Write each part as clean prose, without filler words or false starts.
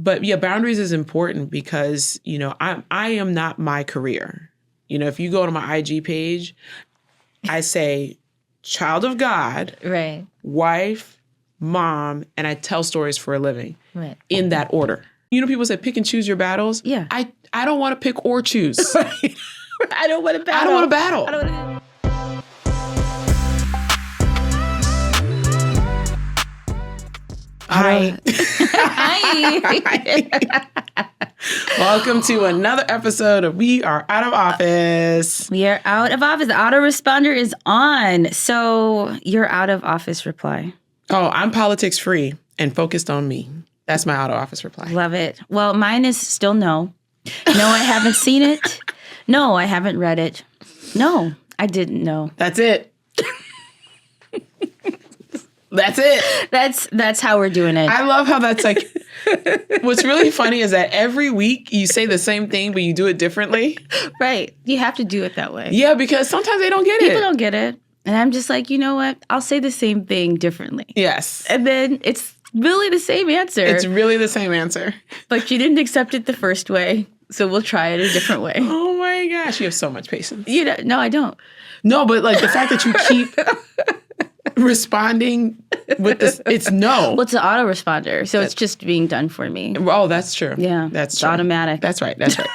But yeah, boundaries is important because, you know, I am not my career. You know, if you go to my IG page, I say child of God, right, wife, mom, and I tell stories for a living. right, In that order. You know, people say pick and choose your battles. Yeah. I don't want to pick or choose. I don't want to battle. I don't want to battle. I don't want to. Hi. Hi. Welcome to another episode of We Are Out of Office. We are out of office. The autoresponder is on. So your out of office reply. Oh, I'm politics free and focused on me. That's my out of office reply. Love it. Well, mine is still no. No, I haven't seen it. No, I haven't read it. No, I didn't know. That's it. That's it. That's how we're doing it. I love how that's like, what's really funny is that every week you say the same thing, but you do it differently. Right. You have to do it that way. Yeah, because sometimes they don't get it. People don't get it. And I'm just like, you know what? I'll say the same thing differently. Yes. And then it's really the same answer. It's really the same answer. But you didn't accept it the first way. So we'll try it a different way. Oh my gosh. You have so much patience. You know, no, I don't. No, but like the fact that you keep responding with this, it's no. Well, it's an autoresponder. So it's just being done for me. Oh, that's true. Yeah. That's it's true. automatic. That's right. That's right.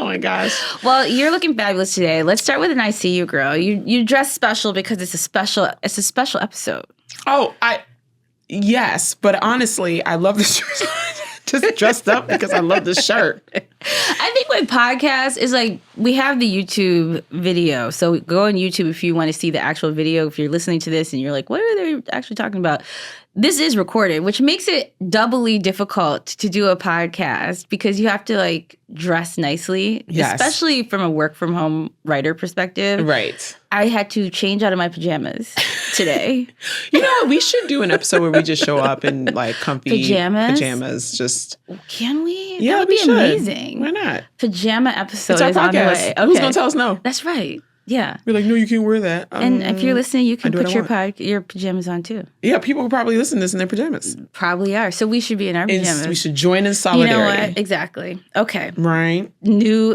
Oh my gosh. Well, you're looking fabulous today. Let's start with an I see you, girl. You dress special because it's a special episode. Oh, yes, but honestly, I love this shirt. Just dressed up because I love this shirt. I think with podcasts is like we have the YouTube video. So go on YouTube if you want to see the actual video. If you're listening to this and you're like, what are they actually talking about? This is recorded, which makes it doubly difficult to do a podcast because you have to like dress nicely, yes. Especially from a work from home writer perspective. Right. I had to change out of my pajamas today. You know what? We should do an episode where we just show up in like comfy pajamas. Just can we? Yeah, that would be amazing. Why not? Pajama episode it's our is podcast. on the way. Okay. Who's gonna tell us no? That's right. Yeah. We're like, no, you can't wear that. And if you're listening, you can put your your pajamas on too. Yeah, people will probably listen to this in their pajamas. Probably are. So we should be in our pajamas. We should join in solidarity. You know what? Exactly. Okay. Right. New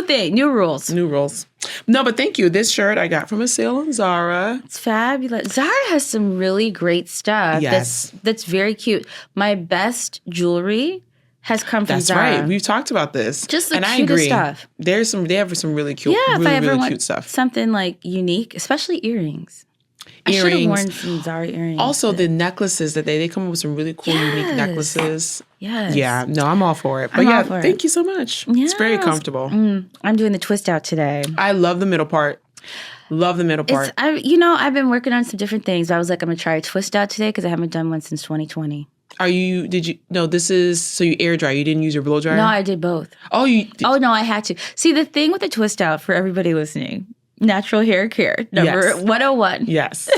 thing. New rules. New rules. No, but thank you. This shirt I got from a sale on Zara. It's fabulous. Zara has some really great stuff. Yes. That's very cute. My best jewelry has come from Zara. That's right. We've talked about this. Just the and cutest I agree. stuff. They have some really cute, if I ever really want cute stuff. Something like unique, especially earrings. I should have worn some Zara earrings. Also, the necklaces that they come up with some really cool, unique necklaces. Yes. Yeah. No, I'm all for it. But thank you so much. Yes. It's very comfortable. I'm doing the twist out today. I love the middle part. Love the middle part. I've been working on some different things. I was like, I'm going to try a twist out today because I haven't done one since 2020. So you air dry. You didn't use your blow dryer? No, I did both. Oh, Oh, no, I had to. See, the thing with the twist out for everybody listening, natural hair care, number 101. Yes.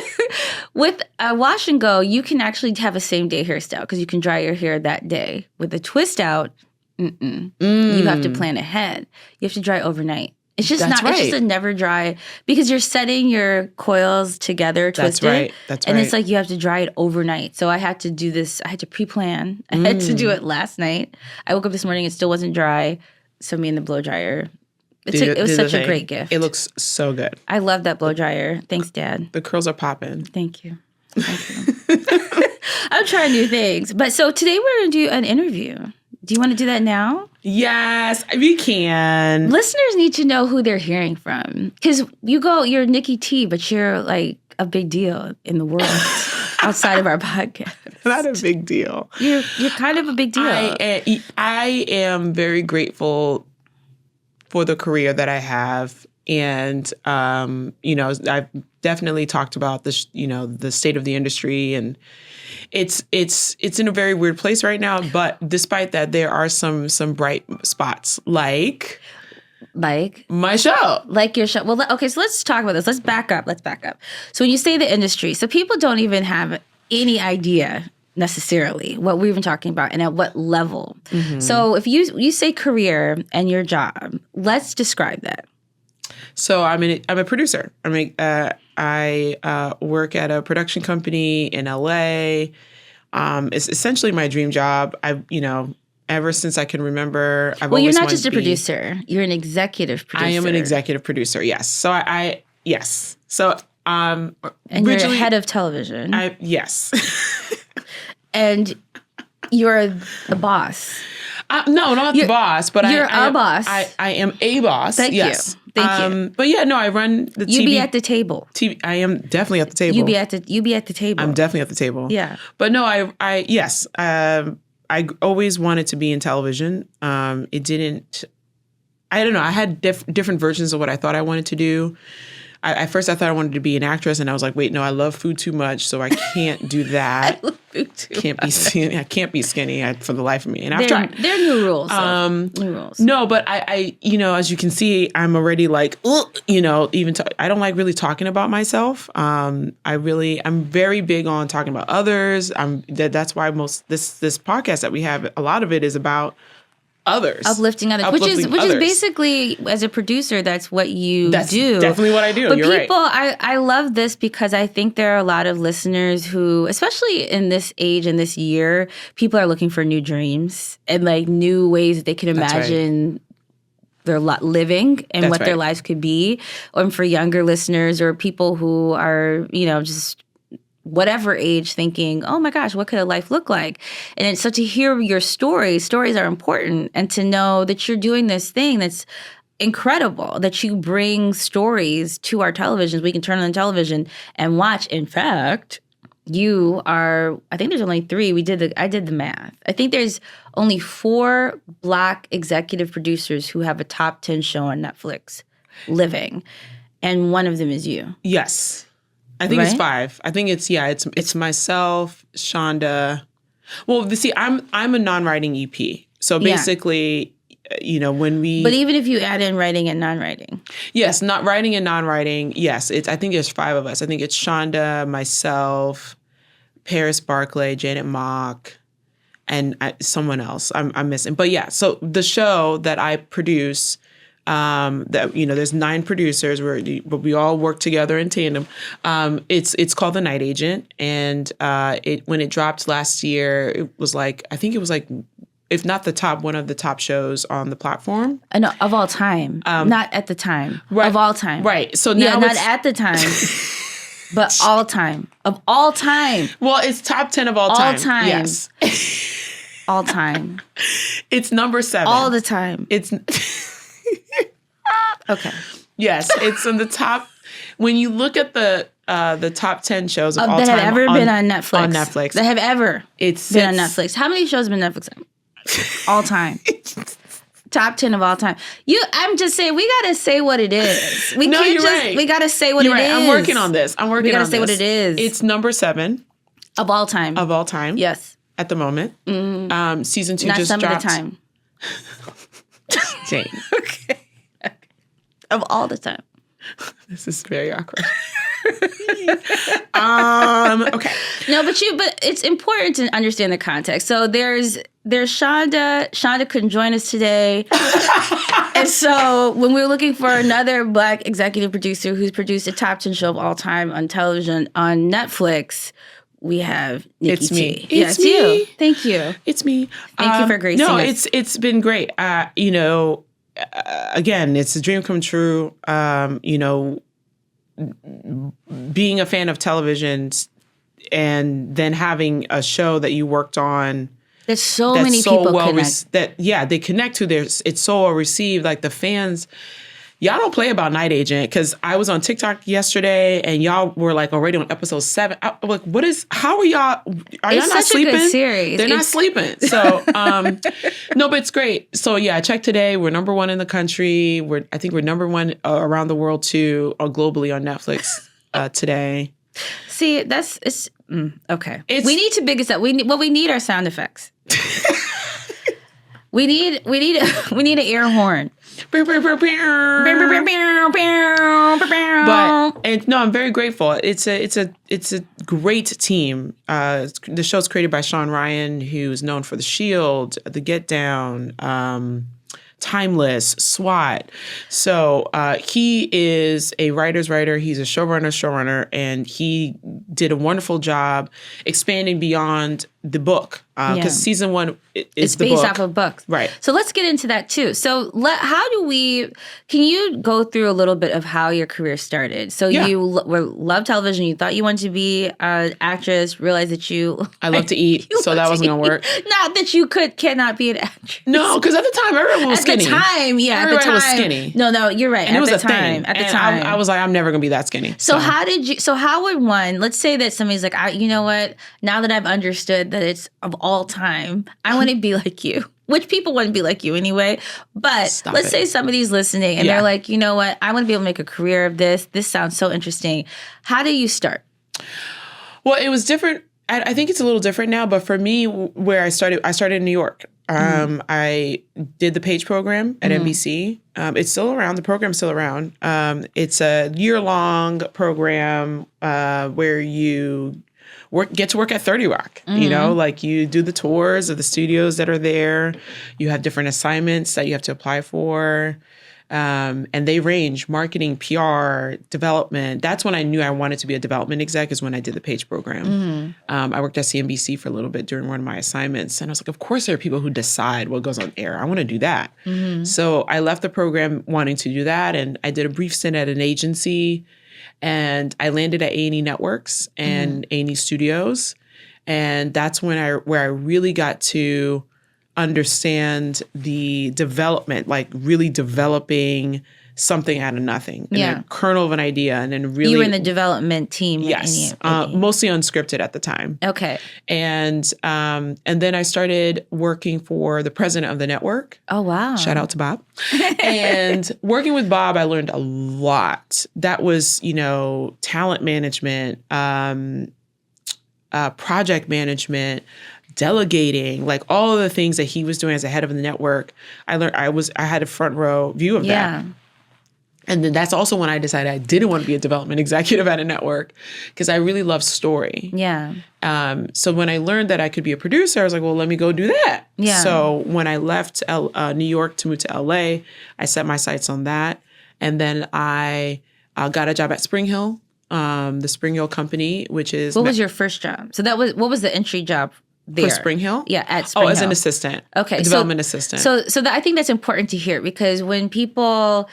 With a wash and go, you can actually have a same day hairstyle because you can dry your hair that day. With a twist out, you have to plan ahead. You have to dry overnight. It's just It's just a never dry because you're setting your coils together, twisted. That's right. And it's like you have to dry it overnight. So I had to do this. I had to pre-plan. I had to do it last night. I woke up this morning. It still wasn't dry. So me and the blow dryer. It was such a great gift. It looks so good. I love that blow dryer. Thanks, Dad. The curls are popping. Thank you. I'm trying new things. But so today we're going to do an interview. Do you want to do that now? Yes, we can. Listeners need to know who they're hearing from. Because you're Nikki T, but you're like a big deal in the world outside of our podcast. Not a big deal. You're kind of a big deal. I am very grateful for the career that I have. And, I've definitely talked about this, the state of the industry, and it's in a very weird place right now. But despite that, there are some bright spots, like my show, like your show. Well, okay, so let's talk about this. Let's back up. So when you say the industry, so people don't even have any idea necessarily what we're even talking about and at what level. Mm-hmm. So if you say career and your job, let's describe that. So I'm a producer. I work at a production company in LA. It's essentially my dream job. Ever since I can remember, I've Well, you're always not wanted just to a be- producer. You're an executive producer. I am an executive producer. Yes. So yes. So And originally, you're head of television. yes. And you're the boss. No, not the boss, but you're I a boss. I am a boss. Thank yes. you. Thank you. But yeah, no, I run the You TV. be at the table. TV. I am definitely at the table. You be at the table. I'm definitely at the table. Yeah. But no, yes. I always wanted to be in television. It didn't. I don't know. I had different versions of what I thought I wanted to do. At first, I thought I wanted to be an actress, and I was like, "Wait, no, I love food too much, so I can't do that. I love food too Can't be skinny. I can't be skinny for the life of me." And I've There tried. are new rules. New rules. No, but I, as you can see, I'm already like, I don't like really talking about myself. I'm very big on talking about others. That's why this podcast that we have, a lot of it is about others, Uplifting others, which is basically, as a producer, that's what you That's do. definitely what I do. But You're people, right. I love this because I think there are a lot of listeners who, especially in this age and this year, people are looking for new dreams and like new ways that they can imagine their living and what their lives could be. Or for younger listeners or people who are, just whatever age, thinking, oh my gosh, what could a life look like? And so to hear your stories are important, and to know that you're doing this thing that's incredible, that you bring stories to our televisions. We can turn on the television and watch. In fact, you are, I think there's only 3. I did the math. I think there's only 4 Black executive producers who have a top 10 show on Netflix living. And one of them is you. Yes. I think it's 5. I think it's myself, Shonda. Well, see, I'm a non-writing EP. So basically, when we... But even if you add in writing and non-writing. Yes, not writing and non-writing. Yes, I think there's 5 of us. I think it's Shonda, myself, Paris Barclay, Janet Mock, and someone else I'm missing. But yeah, so the show that I produce... there's 9 producers but we all work together in tandem. It's called The Night Agent, and when it dropped last year, it was like, I think it was like, if not one of the top shows on the platform. No, of all time, not at the time, right, of all time. Right. So now not at the time, but all time, of all time. Well, it's top 10 of all time. All time. Yes. All time. It's number 7. All the time. It's. Okay. Yes, it's in the top. When you look at the top 10 shows of all that time have ever been on Netflix. On Netflix. That have ever been on Netflix. How many shows have been on Netflix? All time. Top 10 of all time. I'm just saying, we gotta say what it is. We gotta say what it is. I'm working on this. We gotta say what it is. It's number 7 of all time. Of all time. Yes. At the moment. Season 2 Not just some dropped. of the time. Jayne. Okay. Of all the time. This is very awkward. Okay. No, but it's important to understand the context. So there's Shonda. Shonda couldn't join us today. And so when we were looking for another Black executive producer who's produced a top 10 show of all time on television on Netflix, we have Nikki T. Me. It's me. You. Thank you. It's me. Thank you for gracing us. It's been great. Again, it's a dream come true. Being a fan of television and then having a show that you worked on There's so many people connect. They connect to. It's so well received. Like the fans, y'all don't play about Night Agent, because I was on TikTok yesterday and y'all were like already on episode 7. I'm like, how are y'all? Are y'all not sleeping? It's such a good series. They're not sleeping. So, no, but it's great. So yeah, check today. We're number 1 in the country. I think we're number 1 around the world too, or globally on Netflix today. See, okay. We need to big us up. We need our sound effects. we need an air horn. But I'm very grateful. It's a great team. The show's created by Sean Ryan, who's known for The Shield, The Get Down, Timeless, SWAT. So he is a writer's writer. He's a showrunner, and he did a wonderful job expanding beyond the book because season 1 is it's the based book. off of books. Right. So let's get into that too. So can you go through a little bit of how your career started? So you love television. You thought you wanted to be an actress, realized that I love to eat, so that wasn't going to work. Not that you cannot be an actress. No, because at the time, everyone was skinny. At the time, everybody was skinny. No, you're right. And at it was the a time, thing. At the and time. I was like, I'm never going to be that skinny. So how would one, let's say that somebody's like, you know what, now that I've understood that it's of all time, I want to be like you. Which people wouldn't be like you anyway. But let's say somebody's listening and they're like, you know what, I want to be able to make a career of this. This sounds so interesting. How do you start? Well, it was different. I think it's a little different now. But for me, where I started in New York. I did the Page program at NBC. It's still around. The program's still around. It's a year-long program where you get to work at 30 Rock. You know, like you do the tours of the studios that are there. You have different assignments that you have to apply for. And they range marketing, PR, development. That's when I knew I wanted to be a development exec, is when I did the Page program. I worked at CNBC for a little bit during one of my assignments. And I was like, of course there are people who decide what goes on air. I want to do that. So I left the program wanting to do that. And I did a brief stint at an agency. And I landed at A&E Networks and A&E Studios. And that's where I really got to understand the development, like really developing something out of nothing. And a kernel of an idea. And then really... You were in the development team. Yes. Mostly unscripted at the time. Okay. And then I started working for the president of the network. Oh, wow. Shout out to Bob. And working with Bob, I learned a lot. That was, talent management, project management, delegating, like all of the things that he was doing as a head of the network. I learned I had a front row view of that. And then that's also when I decided I didn't want to be a development executive at a network, because I really love story. Yeah. So when I learned that I could be a producer, I was like, well, let me go do that. Yeah. So when I left New York to move to LA, I set my sights on that. And then I got a job at Spring Hill, the Spring Hill company, which is... What was your first job? So what was the entry job there? For Spring Hill? Yeah, at Spring Hill. As an assistant. Okay. A development assistant. So I think that's important to hear, because when people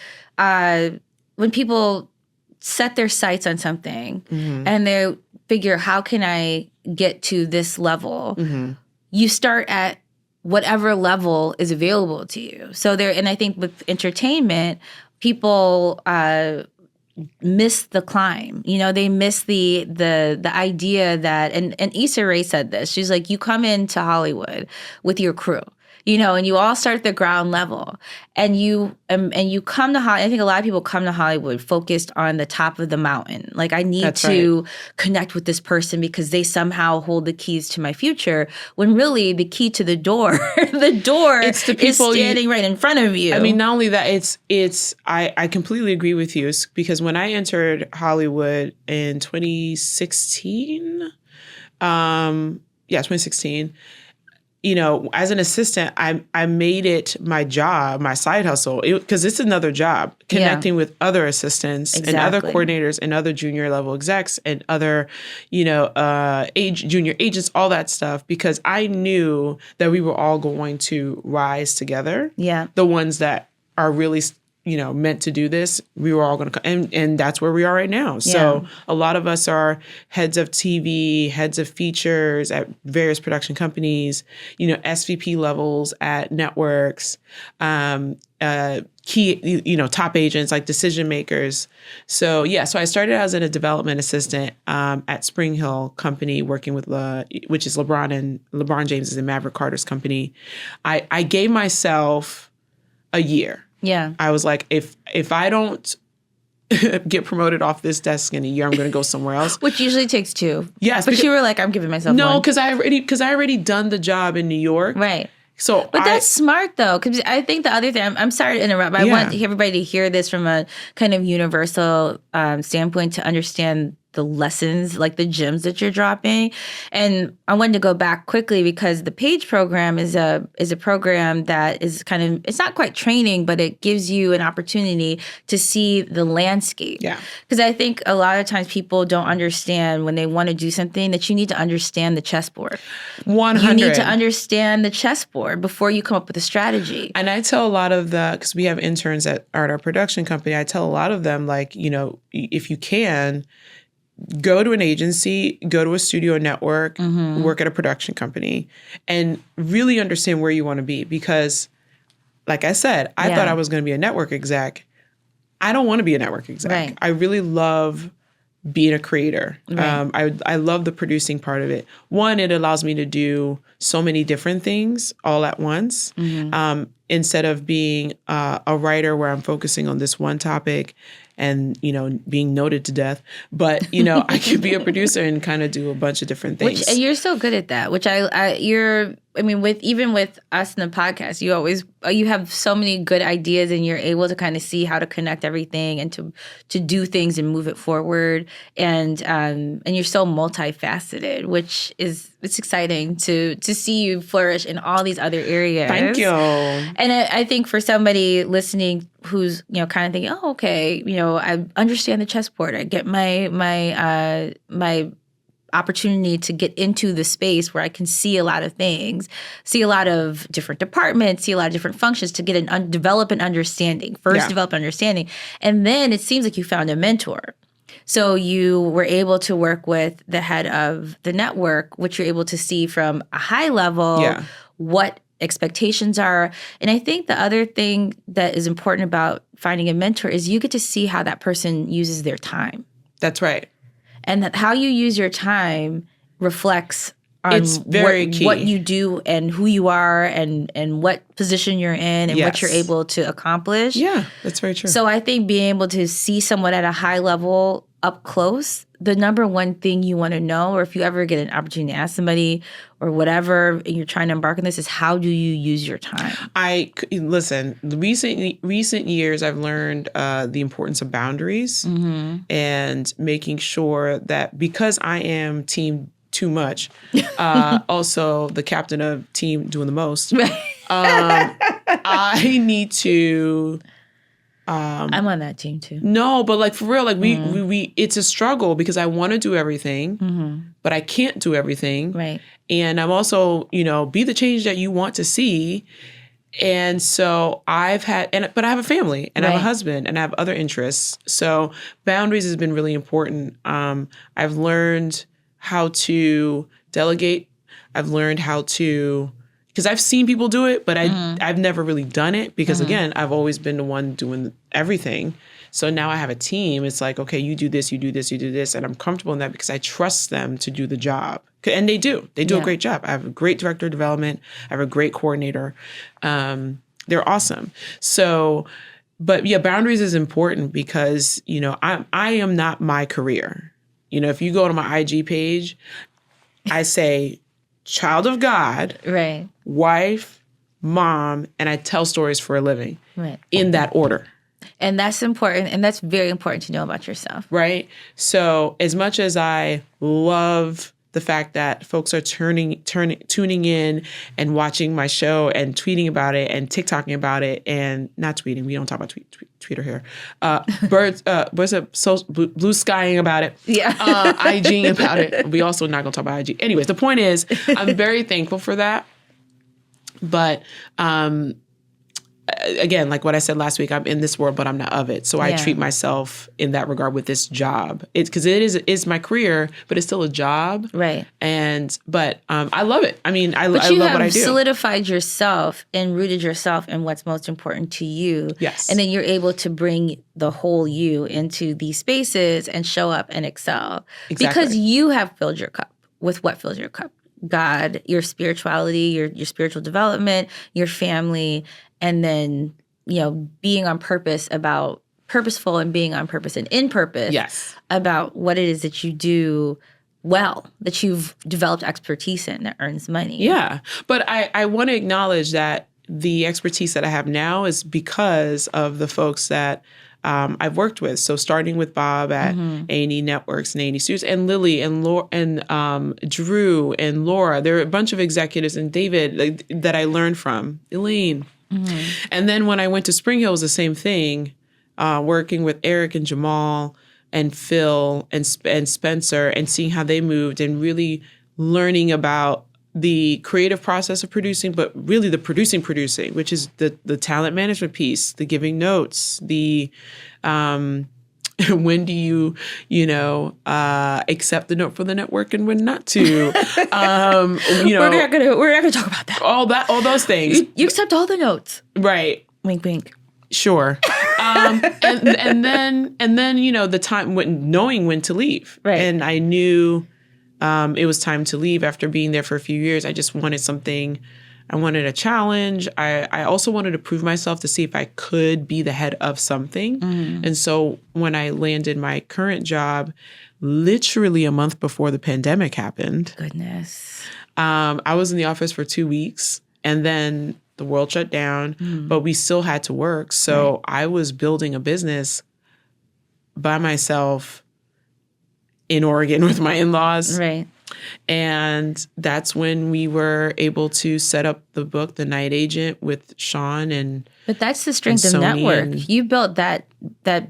set their sights on something and they figure, how can I get to this level? You start at whatever level is available to you. So and I think with entertainment, people miss the climb. They miss the idea that, and Issa Rae said this. She's like, you come into Hollywood with your crew, and you all start at the ground level, and you come to Hollywood. I think a lot of people come to Hollywood focused on the top of the mountain. Like, I need to connect with this person because they somehow hold the keys to my future. When really the key to the door, it's the people is standing right in front of you. I mean, not only that, I completely agree with you, because when I entered Hollywood in 2016, 2016. As an assistant, I made it my job, my side hustle, because it's another job, connecting with other assistants and other coordinators and other junior level execs and other, junior agents, all that stuff, because I knew that we were all going to rise together. Yeah. The ones that are really meant to do this, we were all going to come. And that's where we are right now. So a lot of us are heads of TV, heads of features at various production companies, SVP levels at networks, key, top agents, like decision makers. So, so I started as a development assistant at Spring Hill company, working with, which is LeBron James' and Maverick Carter's company. I gave myself a year. Yeah. I was like, if I don't get promoted off this desk in a year, I'm going to go somewhere else. Which usually takes 2. Yes. But you were like, I'm giving myself no, one. because I already done the job in New York. Right. So, but that's smart, though, because I think the other thing, I'm sorry to interrupt, but I want everybody to hear this from a kind of universal standpoint, to understand the lessons, like the gems that you're dropping. And I wanted to go back quickly because the PAGE program is a program that is kind of, it's not quite training, but it gives you an opportunity to see the landscape. Yeah. Because I think a lot of times people don't understand when they want to do something that you need to understand the chessboard. 100. You need to understand the chessboard before you come up with a strategy. And I tell a lot of because we have interns at our production company, I tell a lot of them, like, you know, if you can, go to an agency, go to a studio network, work at a production company, and really understand where you want to be. Because, like I said, I thought I was going to be a network exec. I don't want to be a network exec. Right. I really love being a creator. Right. I love the producing part of it. One, it allows me to do so many different things all at once. Instead of being a writer where I'm focusing on this one topic and, you know, being noted to death. But, you know, I could be a producer and kind of do a bunch of different things. And you're so good at that, which with us in the podcast, you have so many good ideas and you're able to kind of see how to connect everything and to do things and move it forward. And you're so multifaceted, which it's exciting to see you flourish in all these other areas. Thank you. And I think for somebody listening who's, you know, kind of thinking, oh, okay, you know, I understand the chessboard. I get my opportunity to get into the space where I can see a lot of things, see a lot of different departments, see a lot of different functions to get develop an understanding. Develop understanding. And then it seems like you found a mentor. So you were able to work with the head of the network, which you're able to see from a high level what expectations are. And I think the other thing that is important about finding a mentor is you get to see how that person uses their time. That's right. And that how you use your time reflects on what you do and who you are and what position you're in and what you're able to accomplish. Yeah, that's very true. So I think being able to see someone at a high level up close, the number one thing you want to know, or if you ever get an opportunity to ask somebody or whatever, and you're trying to embark on this, is how do you use your time? Listen, recent years, I've learned the importance of boundaries and making sure that because I am team too much, also the captain of team doing the most, I need to... I'm on that team too. No, but like for real, like we it's a struggle because I want to do everything, but I can't do everything. Right. And I'm also, you know, be the change that you want to see. And so but I have a family and I have a husband and I have other interests. So boundaries has been really important. I've learned how to delegate. I've learned how to, because I've seen people do it, but I've never really done it because, again, I've always been the one doing everything. So now I have a team. It's like, okay, you do this, you do this, you do this. And I'm comfortable in that because I trust them to do the job. And they do. They do a great job. I have a great director of development. I have a great coordinator. They're awesome. So, but yeah, boundaries is important because, you know, I am not my career. You know, if you go to my IG page, I say, child of God, right, wife, mom, and I tell stories for a living, right, in that order. And that's important, and that's very important to know about yourself. Right? So as much as I love the fact that folks are tuning in and watching my show and tweeting about it and TikToking about it and not tweeting. We don't talk about Twitter here. Blue skying about it. Yeah. IGing about it. We also not going to talk about IG. Anyways, the point is I'm very thankful for that. But again, like what I said last week, I'm in this world, but I'm not of it. So I treat myself in that regard with this job. It's because it's my career, but it's still a job. Right. But I love it. I mean, I love what I do. But you have solidified yourself and rooted yourself in what's most important to you. Yes. And then you're able to bring the whole you into these spaces and show up and excel. Exactly. Because you have filled your cup with what fills your cup. God, your spirituality, your spiritual development, your family, and then, you know, being on purpose about purposeful and being on purpose and in purpose about what it is that you do well, that you've developed expertise in that earns money. Yeah. But I want to acknowledge that the expertise that I have now is because of the folks that I've worked with. So starting with Bob at A&E Networks and A&E Studios, and Lily and Drew and Laura. There are a bunch of executives, and David that I learned from, Elaine. And then when I went to Spring Hill, it was the same thing, working with Eric and Jamal and Phil and Spencer, and seeing how they moved and really learning about the creative process of producing, but really the producing, which is the talent management piece, the giving notes, the when do you accept the note for the network and when not to. We're not gonna talk about that. All those things. You accept all the notes, right? Wink, wink. Sure. And then the time knowing when to leave, right? And I knew. It was time to leave after being there for a few years. I just wanted something. I wanted a challenge. I also wanted to prove myself to see if I could be the head of something. And so when I landed my current job, literally a month before the pandemic happened. Goodness. I was in the office for 2 weeks, and then the world shut down, but we still had to work. So I was building a business by myself in Oregon with my in-laws. Right. And that's when we were able to set up the book, The Night Agent, with Sean But that's the strength of network. You built that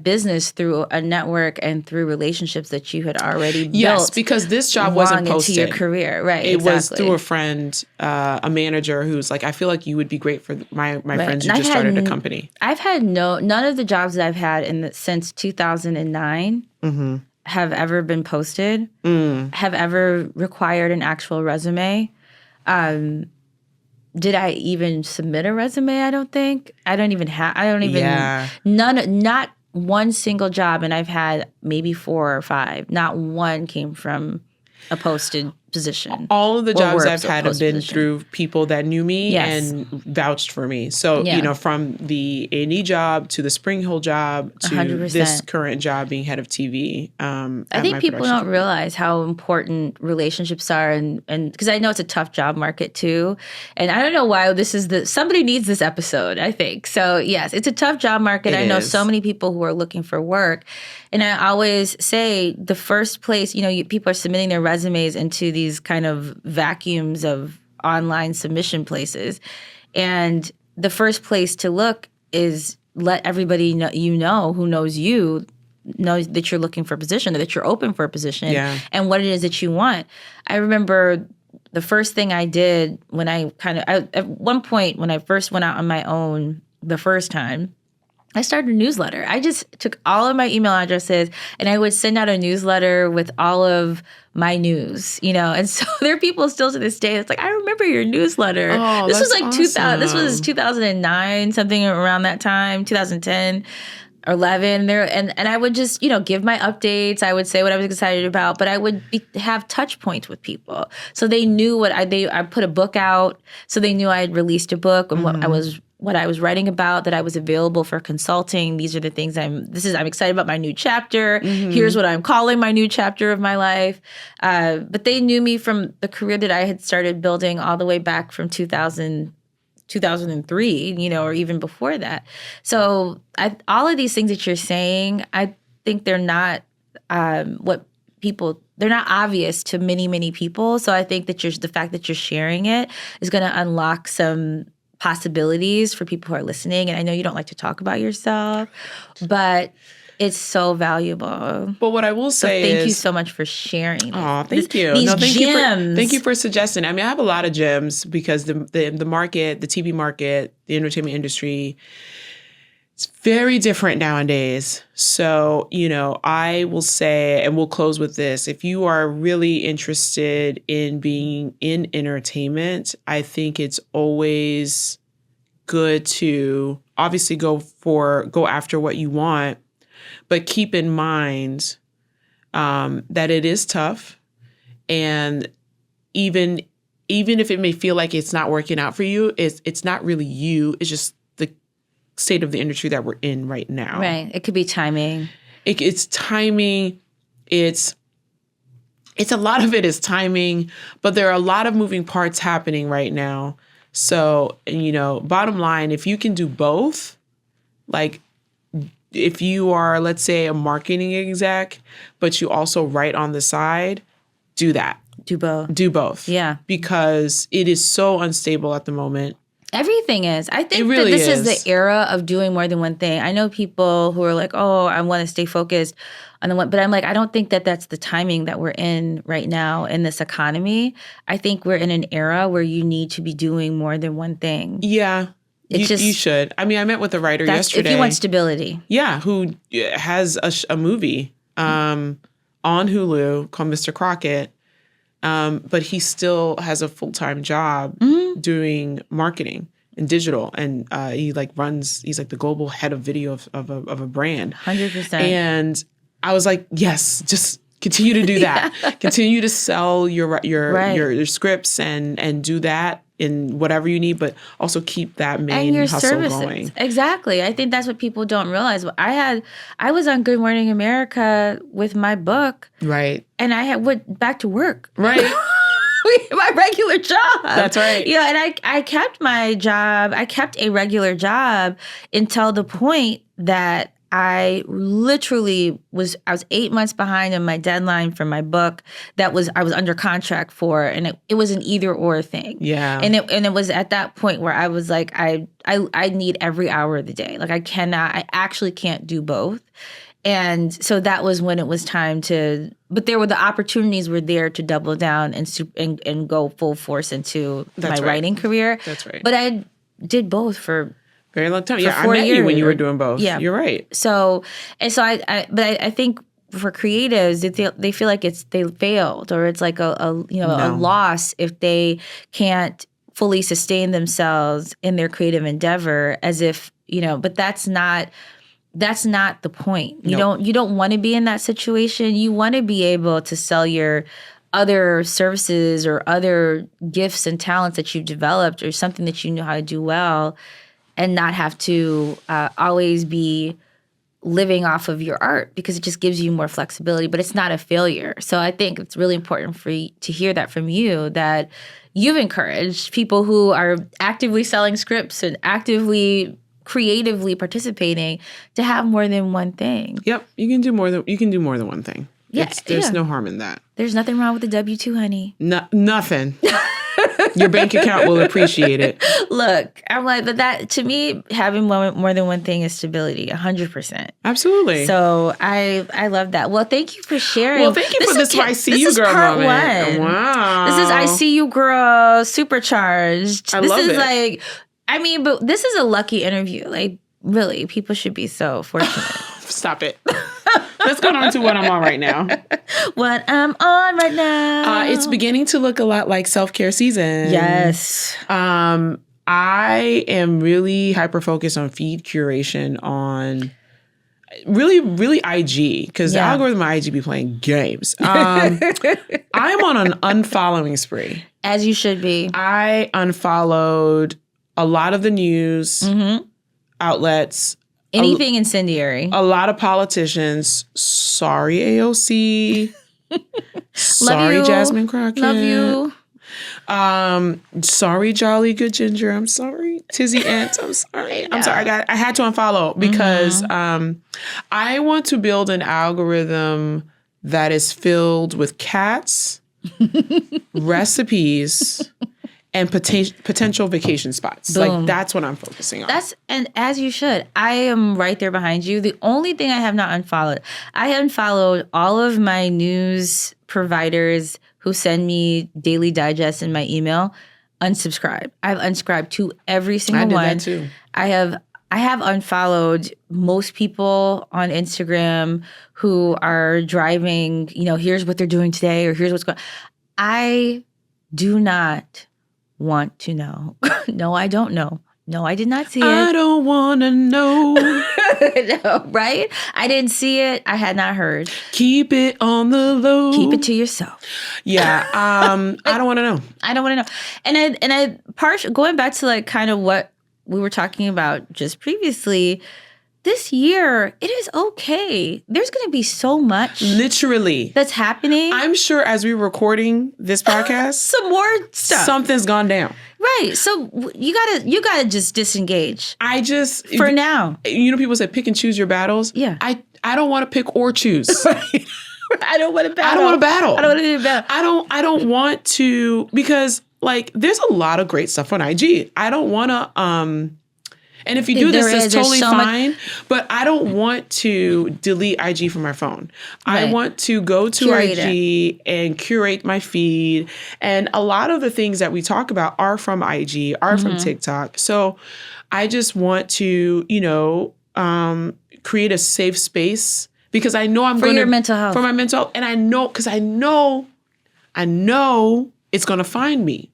business through a network and through relationships that you had already built. Yes, because this job wasn't posted. Into your career, right? It was through a friend, a manager who's like, I feel like you would be great for my friends who just started a company. I've had none of the jobs that I've had since 2009. Have ever been posted, have ever required an actual resume. Did I even submit a resume? I don't think. Not one single job, and I've had maybe 4 or 5. Not one came from a posted position. All of the jobs I've had have been through people that knew me and vouched for me. So, from the A&E job to the Spring Hill job to 100%. This current job being head of TV. I think people don't realize how important relationships are, and because I know it's a tough job market too. And I don't know why somebody needs this episode, I think. So yes, it's a tough job market. I know so many people who are looking for work. And I always say the first place, people are submitting their resumes into these kind of vacuums of online submission places. And the first place to look is let everybody know who knows you knows that you're looking for a position, or that you're open for a position, and what it is that you want. I remember the first thing I did when at one point when I first went out on my own the first time, I started a newsletter. I just took all of my email addresses and I would send out a newsletter with all of my news, And so there are people still to this day that's like, I remember your newsletter. Oh, this was like awesome. 2000. This was 2009, something around that time, 2010 or 11. And I would just, give my updates. I would say what I was excited about, but I would have touch points with people, so they knew I put a book out, so they knew I had released a book and what I was writing about, that I was available for consulting. These are the things I'm excited about my new chapter. Here's what I'm calling my new chapter of my life. But they knew me from the career that I had started building all the way back from 2003, or even before that. So all of these things that you're saying, I think they're not they're not obvious to many, many people. So I think that the fact that you're sharing it is going to unlock some possibilities for people who are listening. And I know you don't like to talk about yourself, but it's so valuable. But what I will say is, thank you so much for sharing. Oh, thank you. These gems. Thank you for suggesting. I mean, I have a lot of gems because the market, the TV market, the entertainment industry, it's very different nowadays. So, I will say, and we'll close with this, if you are really interested in being in entertainment, I think it's always good to obviously go after what you want, but keep in mind that it is tough. And even if it may feel like it's not working out for you, it's not really you. It's just the state of the industry that we're in right now. Right. It could be timing. It's timing. It's a lot of it is timing, but there are a lot of moving parts happening right now. So, bottom line, if you can do both, like, if you are, let's say, a marketing exec, but you also write on the side, do that. Do both. Do both. Yeah. Because it is so unstable at the moment. Everything is. I think really that this is. is the era of doing more than one thing. I know people who are like, oh, I want to stay focused on the one. But I'm like, I don't think that that's the timing that we're in right now in this economy. I think we're in an era where you need to be doing more than one thing. Yeah. It's just, you should. I mean, I met with a writer yesterday. If you want stability. Yeah, who has a movie on Hulu called Mr. Crockett. But he still has a full-time job doing marketing and digital. And he's like the global head of video of a brand. 100%. And I was like, yes, just continue to do that. Yeah. Continue to sell your scripts and do that in whatever you need, but also keep that main hustle services going. Exactly. I think that's what people don't realize. I was on Good Morning America with my book. Right. And I went back to work. Right. My regular job. That's right. Yeah, and I kept my job. I kept a regular job until the point that I literally was 8 months behind on my deadline for my book I was under contract for, and it was an either or thing. Yeah. And it was at that point where I was like, I need every hour of the day. Like I actually can't do both. And so that was when it was time but the opportunities were there to double down and go full force into my writing career. That's right. But I did both for very long time. Yeah, I met you when you were doing both. Yeah, you're right. So I think for creatives, they feel like they failed, or it's like a loss if they can't fully sustain themselves in their creative endeavor. As if but that's not the point. You don't want to be in that situation. You want to be able to sell your other services or other gifts and talents that you've developed, or something that you know how to do well, and not have to always be living off of your art, because it just gives you more flexibility, but it's not a failure. So I think it's really important to hear that from you, that you've encouraged people who are actively selling scripts and actively creatively participating to have more than one thing. Yep, you can do more than one thing. Yeah, there's no harm in that. There's nothing wrong with the W-2, honey. Nothing. Your bank account will appreciate it. Look, I'm like, but that, to me, having more than one thing is stability, 100%. Absolutely. So I love that. Well, thank you for sharing. Well, thank you for this I see you girl part moment. One. Wow. This is I see you girl supercharged. This love is it. Like, I mean, but this is a lucky interview. Like, really, people should be so fortunate. Stop it. Let's go on to what I'm on right now. What I'm on right now. It's beginning to look a lot like self-care season. Yes. I am really hyper-focused on feed curation on really, really IG, because the algorithm of IG be playing games. I'm on an unfollowing spree. As you should be. I unfollowed a lot of the news outlets. Anything incendiary. A lot of politicians. Sorry, AOC. Sorry, Jasmine Crockett. Love you. Sorry, Jolly Good Ginger. I'm sorry. Tizzy Ant. I'm sorry. I'm sorry. I had to unfollow because I want to build an algorithm that is filled with cats, recipes, and potential vacation spots. Boom. Like, that's what I'm focusing on. And as you should. I am right there behind you. The only thing I have not unfollowed, I unfollowed all of my news providers who send me daily digests in my email. Unsubscribe. I've unsubscribed to every single one. I did that too. I have unfollowed most people on Instagram who are driving, here's what they're doing today, or here's what's going on. I do not want to know. No, I don't know. No, I did not see it. I don't want to know. No, right? I didn't see it. I had not heard. Keep it on the low. Keep it to yourself. Yeah. I don't want to know. I don't want to know. And I going back to like kind of what we were talking about just previously, this year, it is okay. There's going to be so much Literally. that's happening. I'm sure as we're recording this podcast, some more stuff. Something's gone down. Right. So you gotta just disengage. For now. People say pick and choose your battles. Yeah. I don't want to pick or choose. I don't want to battle. I don't want to battle. I don't want to do a battle. I don't want to, because like there's a lot of great stuff on IG. I don't want to and if you do this, it's totally fine. But I don't want to delete IG from my phone. Right. I want to go to IG and curate my feed. And a lot of the things that we talk about are from IG, are from TikTok. So I just want to, create a safe space, because I know I'm going to... For your mental health. For my mental health. And I know, because I know it's going to find me.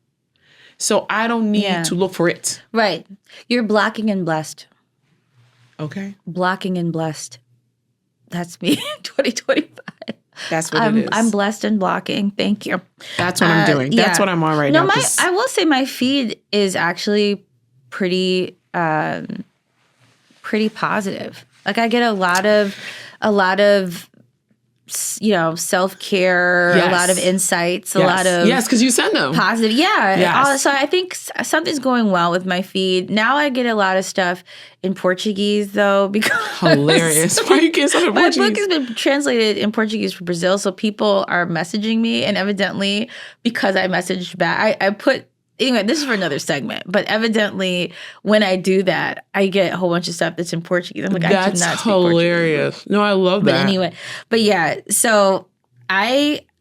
So I don't need to look for it. Right. You're blocking and blessed. Okay. Blocking and blessed. That's me in 2025. That's what it is. I'm blessed and blocking. Thank you. That's what I'm doing. That's what I'm on right now. I will say my feed is actually pretty positive. Like I get a lot of self-care, a lot of insights, a lot of... Yes, because you send them. Positive. Yeah. Yes. So I think something's going well with my feed. Now I get a lot of stuff in Portuguese, though, because... Hilarious. Why you get something in Portuguese? My book has been translated in Portuguese for Brazil, so people are messaging me, and evidently, because I messaged back, I put... Anyway, this is for another segment, but evidently when I do that, I get a whole bunch of stuff that's in Portuguese. I'm like, I do not speak hilarious. Portuguese. No, I love that. But anyway, so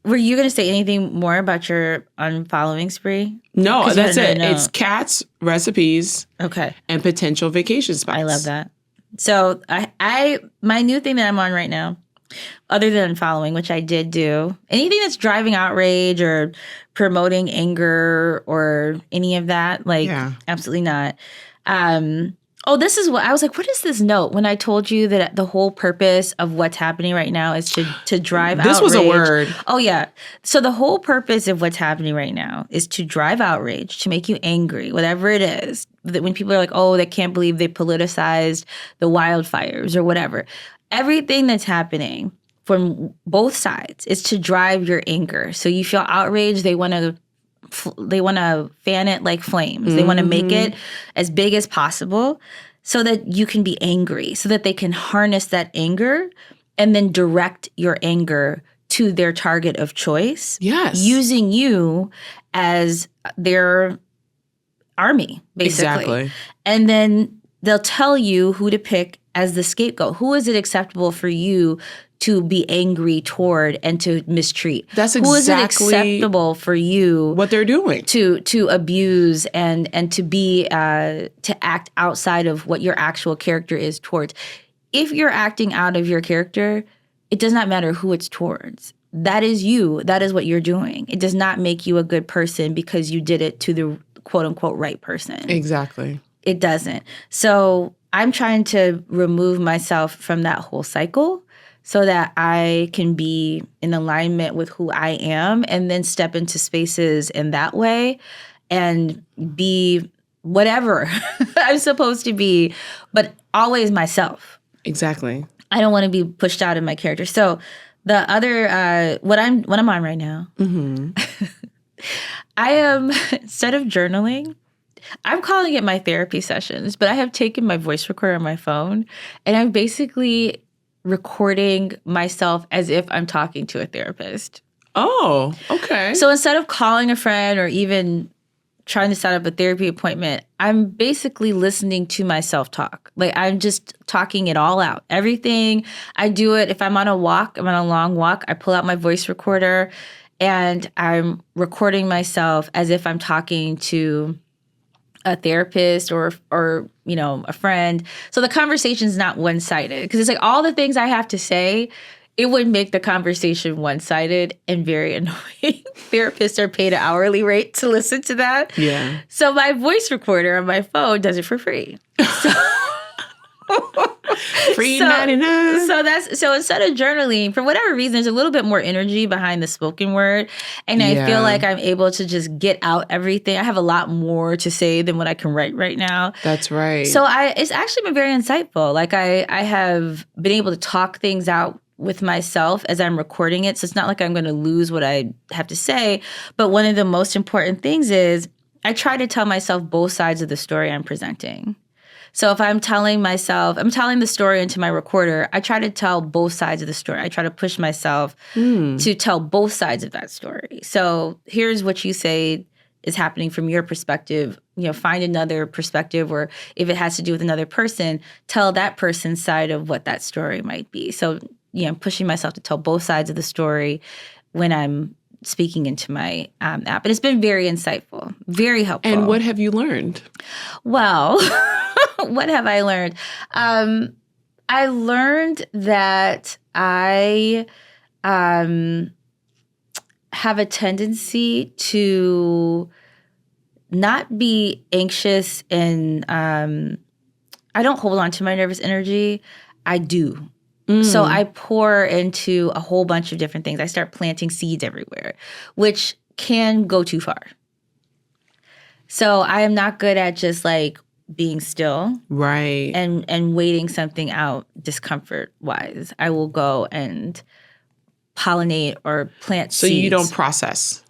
were you going to say anything more about your unfollowing spree? No, that's it. It's cats, recipes, and potential vacation spots. I love that. So my new thing that I'm on right now, other than unfollowing, which I did do, anything that's driving outrage or promoting anger or any of that, absolutely not. This is what I was like, what is this note? When I told you that the whole purpose of what's happening right now is to drive outrage. This was a word. Oh, yeah. So the whole purpose of what's happening right now is to drive outrage, to make you angry, whatever it is. That when people are like, oh, they can't believe they politicized the wildfires or whatever. Everything that's happening from both sides is to drive your anger. So you feel outraged. They want to fan it like flames. They want to make it as big as possible so that you can be angry, so that they can harness that anger and then direct your anger to their target of choice. Yes. Using you as their army, basically. Exactly. And then they'll tell you who to pick as the scapegoat. Who is it acceptable for you to be angry toward and to mistreat? That's exactly who is it acceptable for you what they're doing to abuse and to be to act outside of what your actual character is towards. If you're acting out of your character, it does not matter who it's towards. That is you. That is what you're doing. It does not make you a good person because you did it to the quote unquote right person. Exactly. It doesn't. So I'm trying to remove myself from that whole cycle so that I can be in alignment with who I am and then step into spaces in that way and be whatever I'm supposed to be, but always myself. Exactly. I don't want to be pushed out of my character. So the other, what I'm on right now, I am, instead of journaling, I'm calling it my therapy sessions, but I have taken my voice recorder on my phone and I'm basically recording myself as if I'm talking to a therapist. Oh, okay. So instead of calling a friend or even trying to set up a therapy appointment, I'm basically listening to myself talk. Like I'm just talking it all out. Everything. I do it if I'm on a walk, I'm on a long walk, I pull out my voice recorder and I'm recording myself as if I'm talking to a therapist or a friend. So the conversation's not one-sided because it's like all the things I have to say, it would make the conversation one-sided and very annoying. Therapists are paid an hourly rate to listen to that. Yeah. So my voice recorder on my phone does it for free. So Free 99. So instead of journaling, for whatever reason, there's a little bit more energy behind the spoken word. And I feel like I'm able to just get out everything. I have a lot more to say than what I can write right now. That's right. So it's actually been very insightful. Like I have been able to talk things out with myself as I'm recording it. So it's not like I'm going to lose what I have to say. But one of the most important things is I try to tell myself both sides of the story I'm presenting. So if I'm telling the story into my recorder, I try to tell both sides of the story. I try to push myself to tell both sides of that story. So here's what you say is happening from your perspective. Find another perspective, or if it has to do with another person, tell that person's side of what that story might be. So, I'm pushing myself to tell both sides of the story when I'm speaking into my app. And it's been very insightful, very helpful. And what have you learned? Well, what have I learned? I learned that I have a tendency to not be anxious, and I don't hold on to my nervous energy. I do. So I pour into a whole bunch of different things. I start planting seeds everywhere, which can go too far. So I am not good at just like being still, right, and waiting something out discomfort-wise. I will go and pollinate or plant seeds. So you don't process.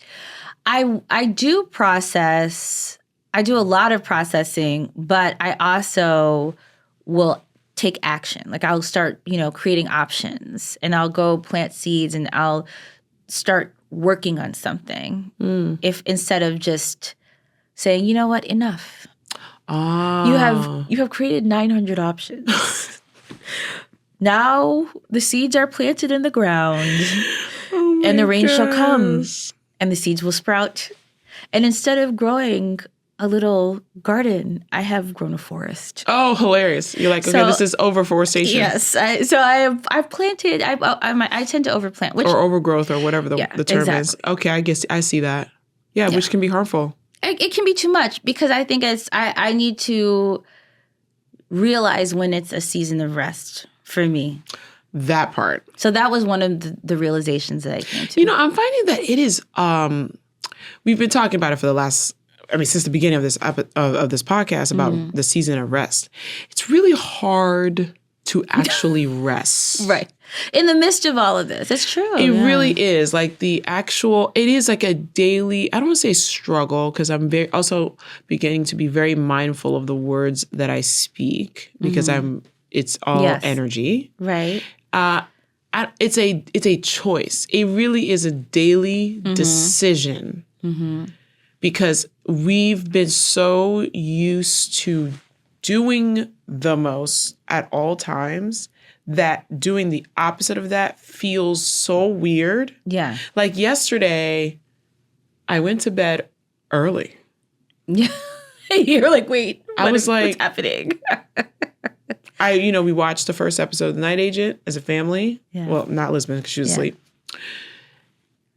I do process. I do a lot of processing, but I also will take action. Like I'll start, creating options, and I'll go plant seeds, and I'll start working on something. If instead of just saying, you know what, enough. You have created 900 options. Now the seeds are planted in the ground, and the rain shall come, and the seeds will sprout. And instead of growing a little garden, I have grown a forest. Oh, hilarious. You're like, okay, this is overforestation. Yes. I've planted, I tend to overplant. Or overgrowth, or whatever the term is. Okay, I guess I see that. Yeah, which can be harmful. It can be too much, because I think I need to realize when it's a season of rest for me. That part. So that was one of the realizations that I came to. I'm finding that it is, we've been talking about it since the beginning of this of this podcast about the season of rest. It's really hard to actually rest. Right. In the midst of all of this. It's true. It really is. Like it is like a daily, I don't want to say struggle, because I'm also beginning to be very mindful of the words that I speak, because it's all energy. Right. It's a choice. It really is a daily decision. Because we've been so used to doing the most at all times that doing the opposite of that feels so weird. Yeah. Like yesterday, I went to bed early. Yeah. You're like, wait, what's happening? We watched the first episode of The Night Agent as a family. Yeah. Well, not Lisbon, because she was asleep.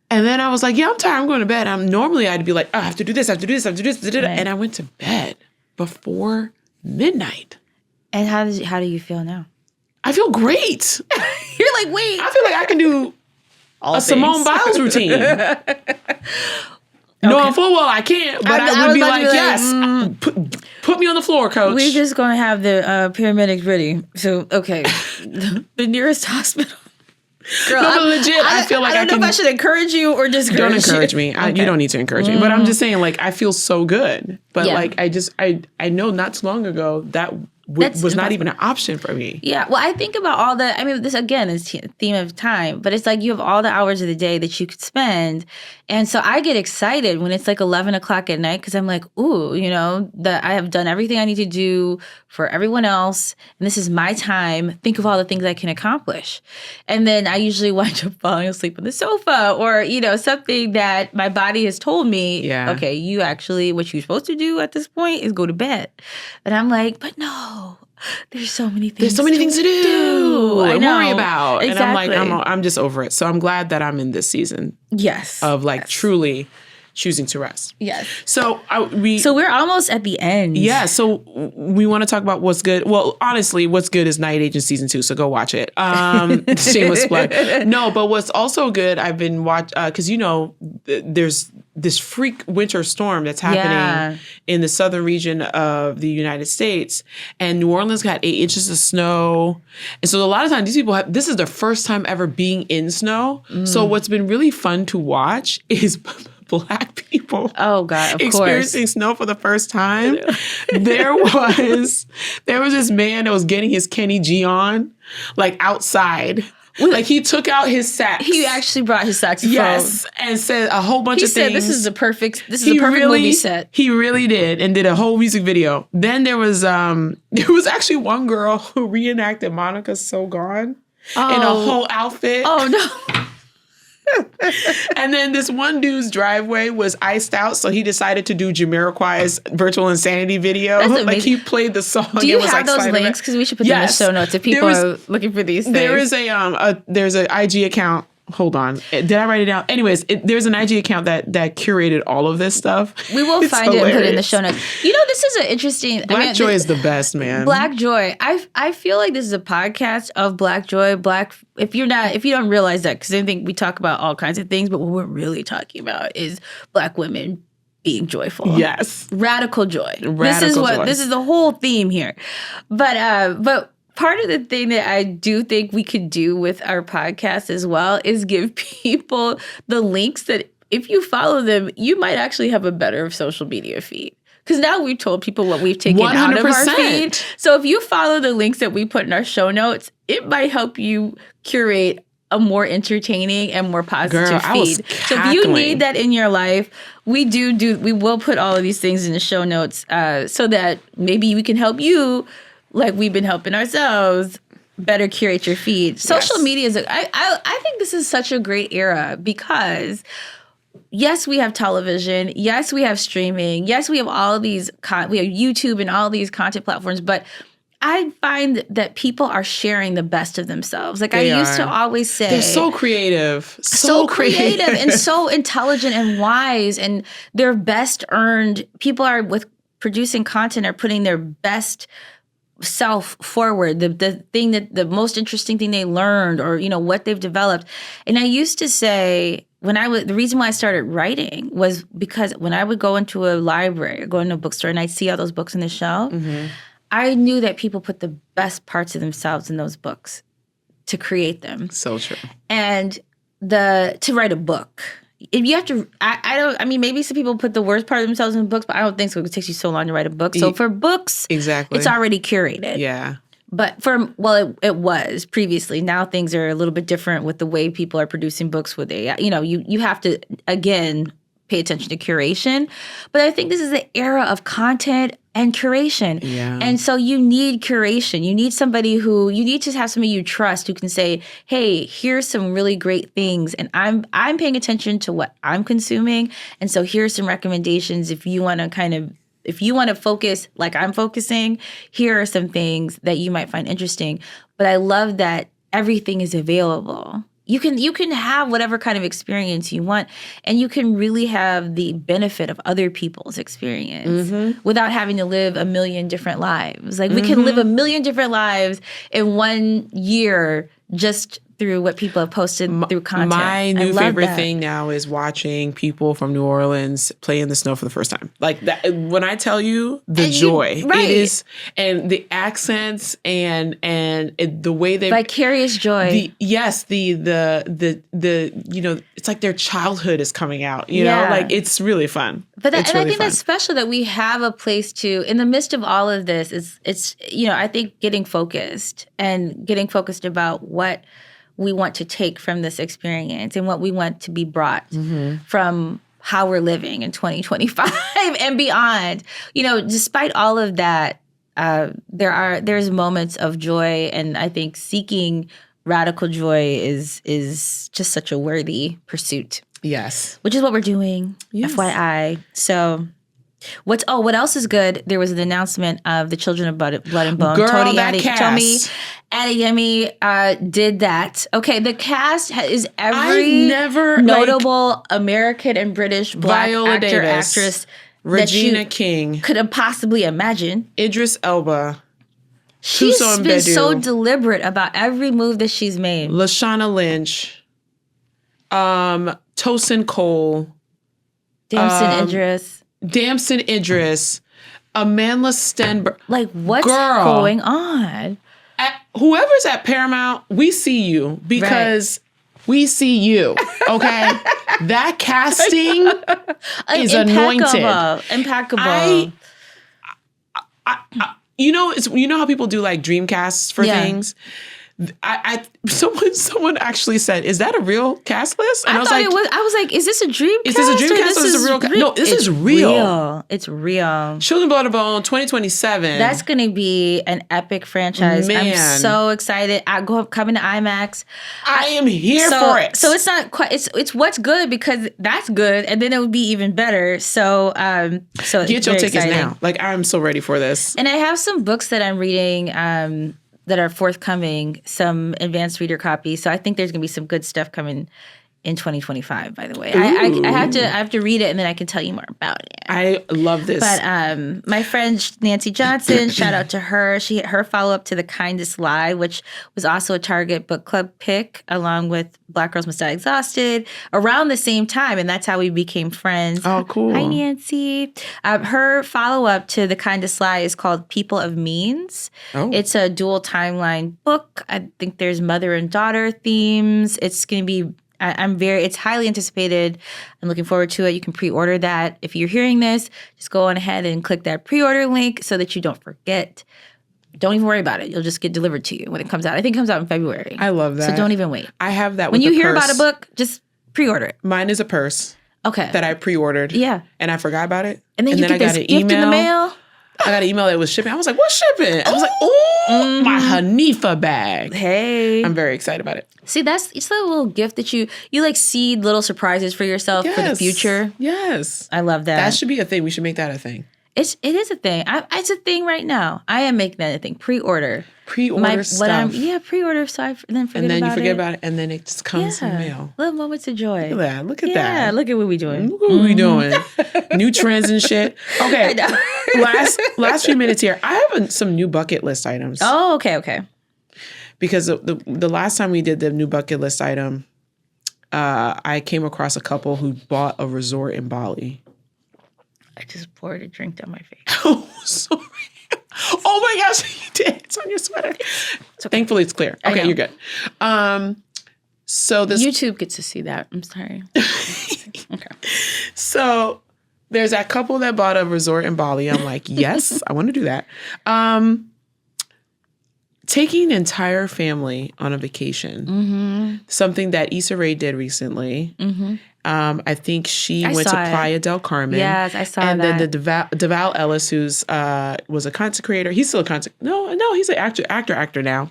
And then I was like, I'm tired, I'm going to bed. Normally I'd be like, I have to do this, I have to do this, I have to do this. Right. And I went to bed before midnight. And how do you feel now? I feel great. You're like, wait. I feel like I can do a Simone Biles routine. No, I'm full well I can't, but I would be like, yes, put me on the floor, coach. We're just going to have the paramedics ready. So, okay. The nearest hospital. Girl, no, but legit, I feel like I don't know if I should encourage you or discourage you. Don't encourage me. Okay. You don't need to encourage me. But I'm just saying, like, I feel so good. But like, I know not too long ago that was not even an option for me. Yeah. Well, I think about this again is theme of time, but it's like you have all the hours of the day that you could spend. And so I get excited when it's like 11 o'clock at night, because I'm like, ooh, that I have done everything I need to do for everyone else. And this is my time. Think of all the things I can accomplish. And then I usually wind up falling asleep on the sofa, or, something that my body has told me, okay, you actually, what you're supposed to do at this point is go to bed. And I'm like, but no. There's so many things to do. And worry about. Exactly. And I'm just over it. So I'm glad that I'm in this season. Yes. Of truly choosing to rest. Yes. So we're almost at the end. Yeah. So we want to talk about what's good. Well, honestly, what's good is Night Agent season 2. So go watch it. Shameless plug. No, but what's also good, I've been watching, because there's this freak winter storm that's happening in the southern region of the United States, and New Orleans got 8 inches of snow. And so a lot of times these people this is their first time ever being in snow. So what's been really fun to watch is Black people experiencing snow for the first time. There was this man that was getting his Kenny G on, like outside. Like he took out his sax. He actually brought his saxophone. Yes, and said a whole bunch of things. He said, this is a perfect movie set. He really did, and did a whole music video. Then there was actually one girl who reenacted Monica's So Gone in a whole outfit. Oh, no. And then this one dude's driveway was iced out, so he decided to do Jamiroquai's Virtual Insanity video. Like he played the song. Do you have those links? Because we should put them in the show notes if people are looking for these things. There is there's an IG account. Hold on. Did I write it down? Anyways, there's an IG account that curated all of this stuff. We will find it and put it in the show notes. This is an interesting... Black Joy is the best, man. Black Joy. I feel like this is a podcast of Black Joy. If you don't realize that, because I think we talk about all kinds of things, but what we're really talking about is Black women being joyful. Yes. Radical joy. This is the whole theme here. But part of the thing that I do think we could do with our podcast as well is give people the links that if you follow them, you might actually have a better social media feed. Because now we've told people what we've taken 100%. Out of our feed. So if you follow the links that we put in our show notes, it might help you curate a more entertaining and more positive feed. So if you need that in your life, we will put all of these things in the show notes so that maybe we can help you, like we've been helping ourselves, better curate your feed. Social media is I think this is such a great era because yes, we have television. Yes, we have streaming. Yes, we have all of these, we have YouTube and all these content platforms, but I find that people are sharing the best of themselves. Like I used to always say. They're so creative. So creative and so intelligent and wise, and their best earned, people are with producing content are putting their best self forward, the thing that the most interesting thing they learned or, what they've developed. And I used to say, the reason why I started writing was because when I would go into a library or go into a bookstore and I'd see all those books on the shelf, I knew that people put the best parts of themselves in those books to create them. So true. And to write a book, if you have to, maybe some people put the worst part of themselves in books, but I don't think so. It takes you so long to write a book. So for books, exactly, it's already curated. Yeah. But it was previously. Now things are a little bit different with the way people are producing books with AI. You have to, again, pay attention to curation. But I think this is the era of content and curation. Yeah. And so you need curation. You need to have somebody you trust who can say, hey, here's some really great things. And I'm paying attention to what I'm consuming. And so here's some recommendations if you want to focus like I'm focusing, here are some things that you might find interesting. But I love that everything is available. You can have whatever kind of experience you want, and you can really have the benefit of other people's experience without having to live a million different lives. Like we can live a million different lives in 1 year just through what people have posted through content. My new favorite thing now is watching people from New Orleans play in the snow for the first time. Like that, when I tell you the joy, it is, and the accents and the way they vicarious joy. It's like their childhood is coming out. You know, like it's really fun. But I think that's special that we have a place to, in the midst of all of this, it's I think getting focused about what we want to take from this experience and what we want to be brought from how we're living in 2025 and beyond. Despite all of that, there's moments of joy, and I think seeking radical joy is just such a worthy pursuit. Yes. Which is what we're doing, yes. FYI. So What else is good? There was an announcement of the Children of Blood and Bone. Girl, Tony that Adeyemi did that. Okay, the cast is every notable American and British Black Viola actor, Davis, actress Regina King, could have possibly imagine. Idris Elba. She's been so deliberate about every move that she's made. Lashana Lynch. Tosin Cole. Damson Idris, Amandla Stenberg. Like, what's going on? Whoever's at Paramount, we see you because we see you, okay? That casting is anointed. Impeccable. You know how people do like dream casts for things? Someone actually said, "Is that a real cast list?" And I was like, "Is this a dream cast? Is this a dream cast or is this a real cast?" No, this is real. It's real. Children, Blood and Bone, 2027. That's going to be an epic franchise. Man. I'm so excited. Coming to IMAX. I am here for it. So it's not quite. It's what's good because that's good, and then it would be even better. So get your tickets now. Like, I'm so ready for this. And I have some books that I'm reading. That are forthcoming, some advanced reader copies. So I think there's going to be some good stuff coming in 2025, by the way. I have to read it and then I can tell you more about it. I love this. But my friend Nancy Johnson, shout out to her. Her follow-up to The Kindest Lie, which was also a Target book club pick, along with Black Girls Must Die Exhausted, around the same time. And that's how we became friends. Oh, cool. Hi, Nancy. Her follow-up to The Kindest Lie is called People of Means. Oh. It's a dual timeline book. I think there's mother and daughter themes. It's going to be it's highly anticipated. I'm looking forward to it. You can pre-order that. If you're hearing this, just go on ahead and click that pre-order link so that you don't forget. Don't even worry about it. You'll just get delivered to you when it comes out. I think it comes out in February. I love that. So don't even wait. I have that when you hear about a book, just pre-order it. Mine is a purse. Okay. That I pre-ordered. Yeah. And I forgot about it. And then I got an email in the mail. I got an email that was shipping. I was like, what's shipping? I was like, oh, my Hanifa bag. Hey. I'm very excited about it. See, it's a little gift that you like seed little surprises for yourself for the future. Yes. I love that. That should be a thing. We should make that a thing. It is a thing. It's a thing right now. I am making that a thing. Pre-order stuff. Pre-order. So I then forget about it. And then you forget about it, and then it just comes in the mail. Little moments of joy. Look at that. Look at that. Yeah, look at what we doing. Look what we doing. New trends and shit. Okay. Last few minutes here. I have some new bucket list items. Oh, okay. Because the last time we did the new bucket list item, I came across a couple who bought a resort in Bali. I just poured a drink down my face. Oh, sorry. Oh my gosh, you did. It's on your sweater. Okay. Thankfully, it's clear. Okay, you're good. So this YouTube gets to see that. I'm sorry. Okay. So there's that couple that bought a resort in Bali. I'm like, yes, I want to do that. Taking an entire family on a vacation, something that Issa Rae did recently. Mm-hmm. I think she went to Playa del Carmen. Yes, I saw that. And then the Deval Ellis, who's was a content creator. He's still a content. No, he's an actor now.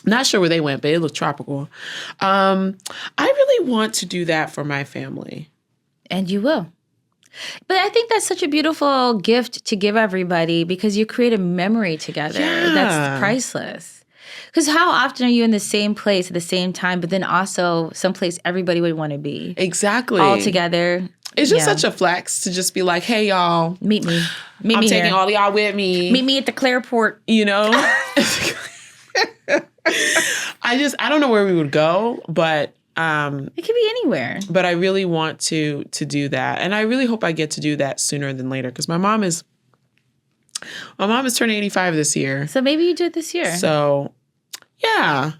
Not sure where they went, but it looked tropical. I really want to do that for my family. And you will. But I think that's such a beautiful gift to give everybody because you create a memory together. Yeah. That's priceless. Because how often are you in the same place at the same time, but then also someplace everybody would want to be? Exactly. All together. It's just such a flex to just be like, hey, y'all. Meet me. I'm taking all of y'all with me. Meet me at the Clareport. You know? I don't know where we would go, but... it could be anywhere. But I really want to do that. And I really hope I get to do that sooner than later because my mom is turning 85 this year. So maybe you do it this year. So, yeah.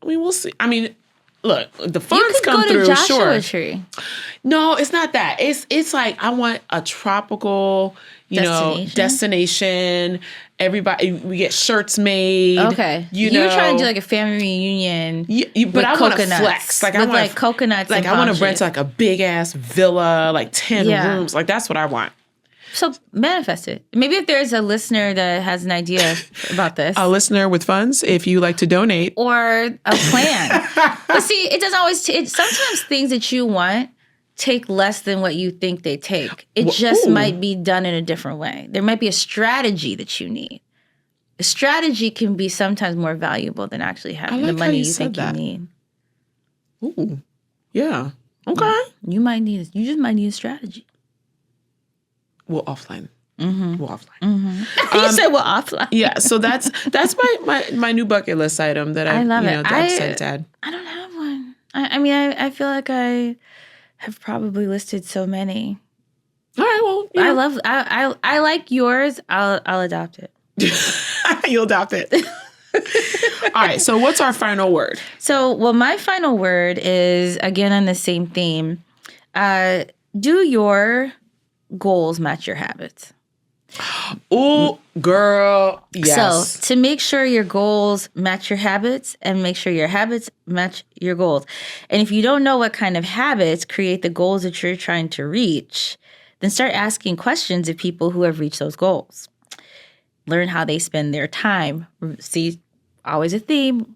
I mean, we'll see. I mean, look, the funds come through, you could go to Joshua sure. Tree. No, it's not that. It's like I want a tropical, destination. Everybody, we get shirts made. Okay, you're trying to do like a family reunion. But I want to flex. Like I want like coconuts. Like I want to rent like a big ass villa, like 10 rooms. Like that's what I want. So manifest it. Maybe if there's a listener that has an idea about this. A listener with funds, if you like to donate. Or a plan. But see, it doesn't always, sometimes things that you want take less than what you think they take. It just might be done in a different way. There might be a strategy that you need. A strategy can be sometimes more valuable than actually having the money you think you need. Ooh, yeah. Okay. You just might need a strategy. Well, offline. Mm-hmm. Well, offline. Mm-hmm. You said offline. Yeah. So that's my new bucket list item that I love it. That I've decided to add. I don't have one. I mean, I feel like I have probably listed so many. All right. Well, I like yours. I'll adopt it. You'll adopt it. All right. So what's our final word? So, my final word is, again, on the same theme. Do your goals match your habits? Oh, girl. Yes. So, to make sure your goals match your habits and make sure your habits match your goals. And if you don't know what kind of habits create the goals that you're trying to reach, then start asking questions of people who have reached those goals. Learn how they spend their time. See, always a theme.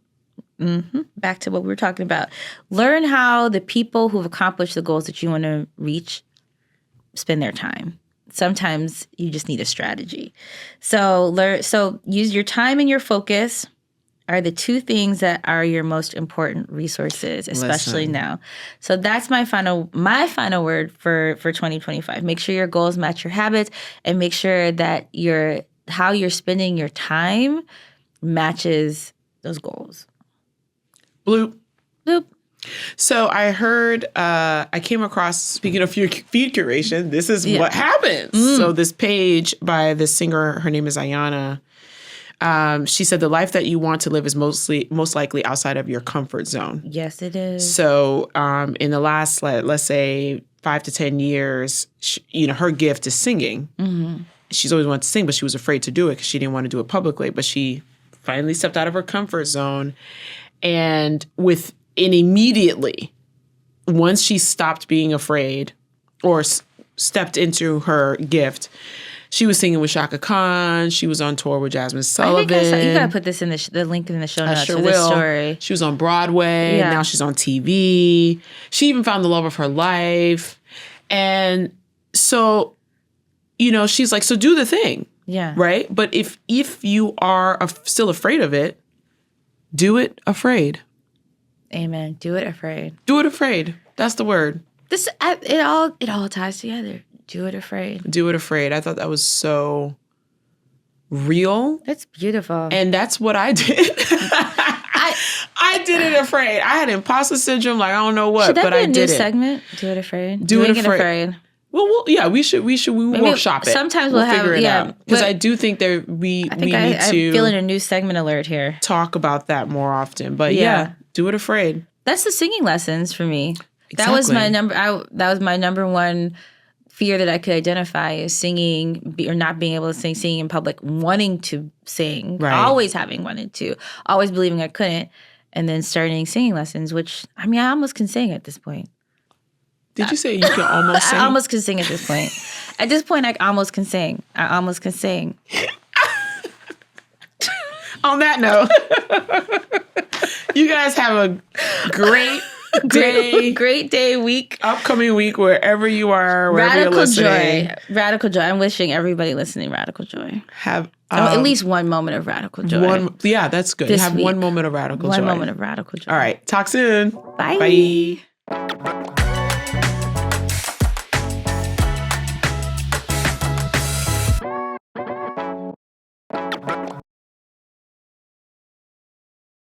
Back to what we were talking about. Learn how the people who have accomplished the goals that you want to reach spend their time. Sometimes you just need a strategy. So use your time and your focus are the two things that are your most important resources, especially now. So that's my final word for 2025. Make sure your goals match your habits and make sure that how you're spending your time matches those goals. Bloop. Bloop. So I heard, I came across, speaking of feed curation, this is what happens. So this page by this singer, her name is Ayana. She said the life that you want to live is most likely outside of your comfort zone. Yes, it is. So in the last, let's say 5 to 10 years, her gift is singing. Mm-hmm. She's always wanted to sing, but she was afraid to do it because she didn't want to do it publicly. But she finally stepped out of her comfort zone. And immediately, once she stopped being afraid or stepped into her gift, she was singing with Shaka Khan. She was on tour with Jasmine Sullivan. I think you got to put this in the link in the show notes sure to will. this story. She was on Broadway. Yeah. Now she's on TV. She even found the love of her life. And so, she's like, so do the thing. Yeah. Right? But if you are still afraid of it, do it afraid. Amen. Do it afraid. Do it afraid. That's the word. It all ties together. Do it afraid. Do it afraid. I thought that was so real. That's beautiful. And that's what I did. I did it afraid. I had imposter syndrome, like I don't know what, but I did it. Should that be a new segment? Do it afraid. Doing it afraid. Well, yeah, we should workshop it. Sometimes we'll figure it out. Because I do think we need to. I'm feeling a new segment alert here. Talk about that more often. But yeah, do it afraid. That's the singing lessons for me. Exactly. That was my number one fear that I could identify is singing or not being able to sing in public, wanting to sing, right. Always having wanted to, always believing I couldn't, and then starting singing lessons, which, I almost can sing at this point. Did you say you can almost sing? I almost can sing at this point. At this point, I almost can sing. On that note, you guys have a great day, week. Upcoming week, wherever you are, wherever you're listening. Radical joy. I'm wishing everybody listening radical joy. Have at least one moment of radical joy. That's good. Have one moment of radical joy. One moment of radical joy. All right. Talk soon. Bye.